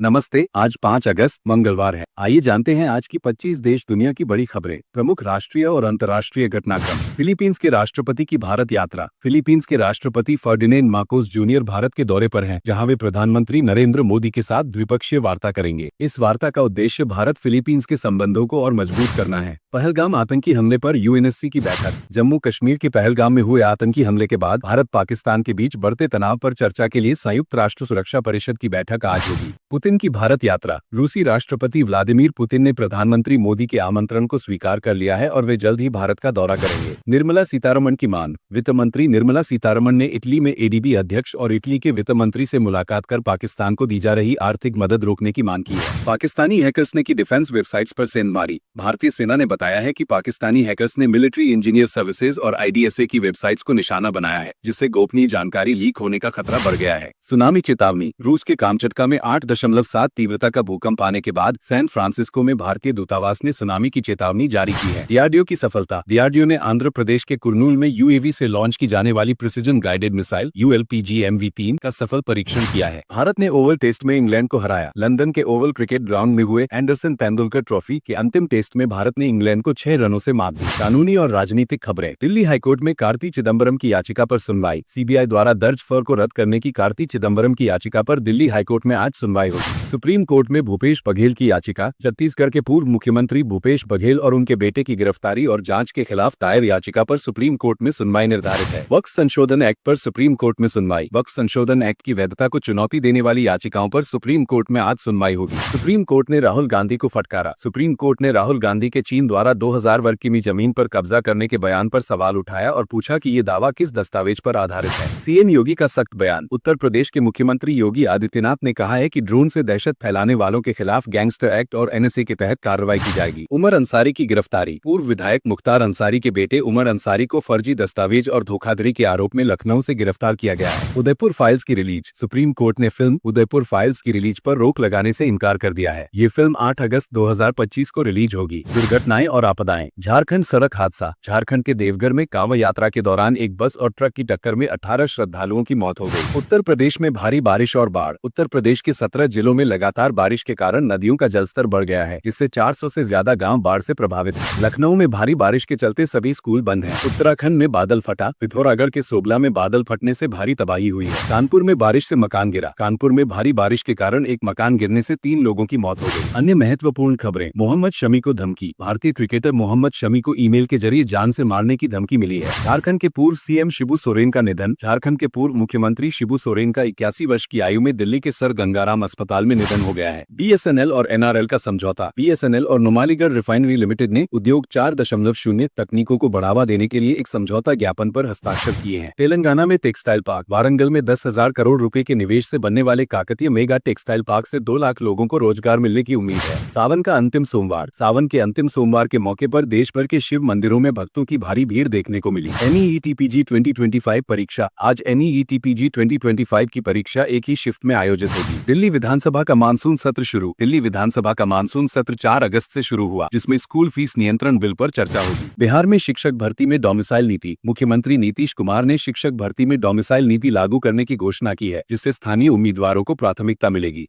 नमस्ते। आज 5 अगस्त मंगलवार है। आइए जानते हैं आज की 25 देश दुनिया की बड़ी खबरें। प्रमुख राष्ट्रीय और अंतर्राष्ट्रीय घटनाक्रम। फिलीपींस के राष्ट्रपति की भारत यात्रा। फिलीपींस के राष्ट्रपति फर्डिनेंड मार्कोस जूनियर भारत के दौरे पर हैं, जहां वे प्रधानमंत्री नरेंद्र मोदी के साथ द्विपक्षीय वार्ता करेंगे। इस वार्ता का उद्देश्य भारत फिलीपींस के संबंधों को और मजबूत करना है। पहलगाम आतंकी हमले पर यूएनएससी की बैठक। जम्मू कश्मीर के पहलगाम में हुए आतंकी हमले के बाद भारत पाकिस्तान के बीच बढ़ते तनाव पर चर्चा के लिए संयुक्त राष्ट्र सुरक्षा परिषद की बैठक आज होगी। पुतिन की भारत यात्रा। रूसी राष्ट्रपति व्लादिमीर पुतिन ने प्रधानमंत्री मोदी के आमंत्रण को स्वीकार कर लिया है और वे जल्द ही भारत का दौरा करेंगे। निर्मला सीतारमण की मांग। वित्त मंत्री निर्मला सीतारमण ने इटली में एडीबी अध्यक्ष और इटली के वित्त मंत्री से मुलाकात कर पाकिस्तान को दी जा रही आर्थिक मदद रोकने की मांग की है। पाकिस्तानी हैकर्स ने की डिफेंस वेबसाइट्स पर सेंध मारी। भारतीय सेना ने बताया है कि पाकिस्तानी हैकर्स ने मिलिट्री इंजीनियर सर्विसेज और आईडीएसए की वेबसाइट्स को निशाना बनाया है, जिससे गोपनीय जानकारी लीक होने का खतरा बढ़ गया है। सुनामी चेतावनी। रूस के कामचटका में 8.7 तीव्रता का भूकंप आने के बाद सैन फ्रांसिस्को में भारतीय दूतावास ने सुनामी की चेतावनी जारी की है। डीआरडीओ की सफलता। डीआरडीओ ने आंध्र प्रदेश के कुर्नूल में यूएवी से लॉन्च की जाने वाली प्रिसिजन गाइडेड मिसाइल ULPGMV-3 का सफल परीक्षण किया है। भारत ने ओवल टेस्ट में इंग्लैंड को हराया। लंदन के ओवल क्रिकेट ग्राउंड में हुए एंडरसन तेंदुलकर ट्रॉफी के अंतिम टेस्ट में भारत ने इंग्लैंड को 6 रनों से मात दी। कानूनी और राजनीतिक खबरें। दिल्ली हाईकोर्ट में कार्ति चिदम्बरम की याचिका पर सुनवाई। सीबीआई द्वारा दर्ज फर्र को रद्द करने की कार्ति चिदम्बरम की याचिका पर दिल्ली हाईकोर्ट में आज सुनवाई होगी। सुप्रीम कोर्ट में भूपेश बघेल की याचिका। छत्तीसगढ़ के पूर्व मुख्यमंत्री भूपेश बघेल और उनके बेटे की गिरफ्तारी और जांच के खिलाफ दायर याचिका पर सुप्रीम कोर्ट में सुनवाई निर्धारित है। वक्फ संशोधन एक्ट पर सुप्रीम कोर्ट में सुनवाई। वक्फ संशोधन एक्ट की वैधता को चुनौती देने वाली याचिकाओं पर सुप्रीम कोर्ट में आज सुनवाई होगी। सुप्रीम कोर्ट ने राहुल गांधी को फटकारा। सुप्रीम कोर्ट ने राहुल गांधी के चीन द्वारा 2000 वर्ग किमी जमीन पर कब्जा करने के बयान पर सवाल उठाया और पूछा कि ये दावा किस दस्तावेज पर आधारित है। सीएम योगी का सख्त बयान। उत्तर प्रदेश के मुख्यमंत्री योगी आदित्यनाथ ने कहा है कि ड्रोन से दहशत फैलाने वालों के खिलाफ गैंगस्टर एक्ट और एनएसए के तहत कार्रवाई की जाएगी। उमर अंसारी की गिरफ्तारी। पूर्व विधायक मुख्तार अंसारी के बेटे उमर अंसारी को फर्जी दस्तावेज और धोखाधड़ी के आरोप में लखनऊ से गिरफ्तार किया गया है। उदयपुर फाइल्स की रिलीज। सुप्रीम कोर्ट ने फिल्म उदयपुर फाइल्स की रिलीज पर रोक लगाने से इनकार कर दिया है। ये फिल्म 8 अगस्त 2025 को रिलीज होगी। दुर्घटनाएं और आपदाएं। झारखंड सड़क हादसा। झारखंड के देवघर में कांवड़ यात्रा के दौरान एक बस और ट्रक की टक्कर में 18 श्रद्धालुओं की मौत हो गई। उत्तर प्रदेश में भारी बारिश और बाढ़। उत्तर प्रदेश के 17 जिलों में लगातार बारिश के कारण नदियों का जलस्तर बढ़ गया है, जिससे 400 से ज्यादा गांव बाढ़ से प्रभावित हैं। लखनऊ में भारी बारिश के चलते सभी स्कूल बंद हैं। उत्तराखंड में बादल फटा। पिथौरागढ़ के सोबला में बादल फटने से भारी तबाही हुई है। कानपुर में बारिश से मकान गिरा। कानपुर में भारी बारिश के कारण एक मकान गिरने से 3 लोगों की मौत हो गई। अन्य महत्वपूर्ण खबरें। मोहम्मद शमी को धमकी। भारतीय क्रिकेटर मोहम्मद शमी को ईमेल के जरिए जान से मारने की धमकी मिली है। झारखंड के पूर्व सीएम शिबू सोरेन का निधन। झारखंड के पूर्व मुख्यमंत्री शिबू सोरेन का 81 वर्ष की आयु में दिल्ली के सर गंगाराम अस्पताल में निधन हो गया है। बीएसएनएल और एनआरएल का समझौता। बीएसएनएल और नुमालीगढ़ रिफाइनरी लिमिटेड ने उद्योग 4.0 तकनीकों को बढ़ावा देने के लिए एक समझौता ज्ञापन पर हस्ताक्षर किए हैं। तेलंगाना में टेक्सटाइल पार्क। वारंगल में 10,000 करोड़ रुपए के निवेश से बनने वाले काकतीय मेगा टेक्सटाइल पार्क से 2 लाख लोगों को रोजगार मिलने की उम्मीद है। सावन का अंतिम सोमवार। सावन के अंतिम सोमवार के मौके पर देश भर के शिव मंदिरों में भक्तों की भारी भीड़ देखने को मिली। NEET-PG 2025 परीक्षा। आज NEET-PG 2025 की परीक्षा एक ही शिफ्ट में आयोजित होगी। दिल्ली विधानसभा का मानसून सत्र शुरू। दिल्ली विधानसभा का मानसून सत्र 4 अगस्त से शुरू हुआ, जिसमें स्कूल फीस नियंत्रण बिल पर चर्चा होगी। बिहार में शिक्षक भर्ती में डोमिसाइल नीति। मुख्यमंत्री नीतीश कुमार ने शिक्षक भर्ती में डोमिसाइल नीति लागू करने की घोषणा की है, जिससे स्थानीय उम्मीदवारों को प्राथमिकता मिलेगी।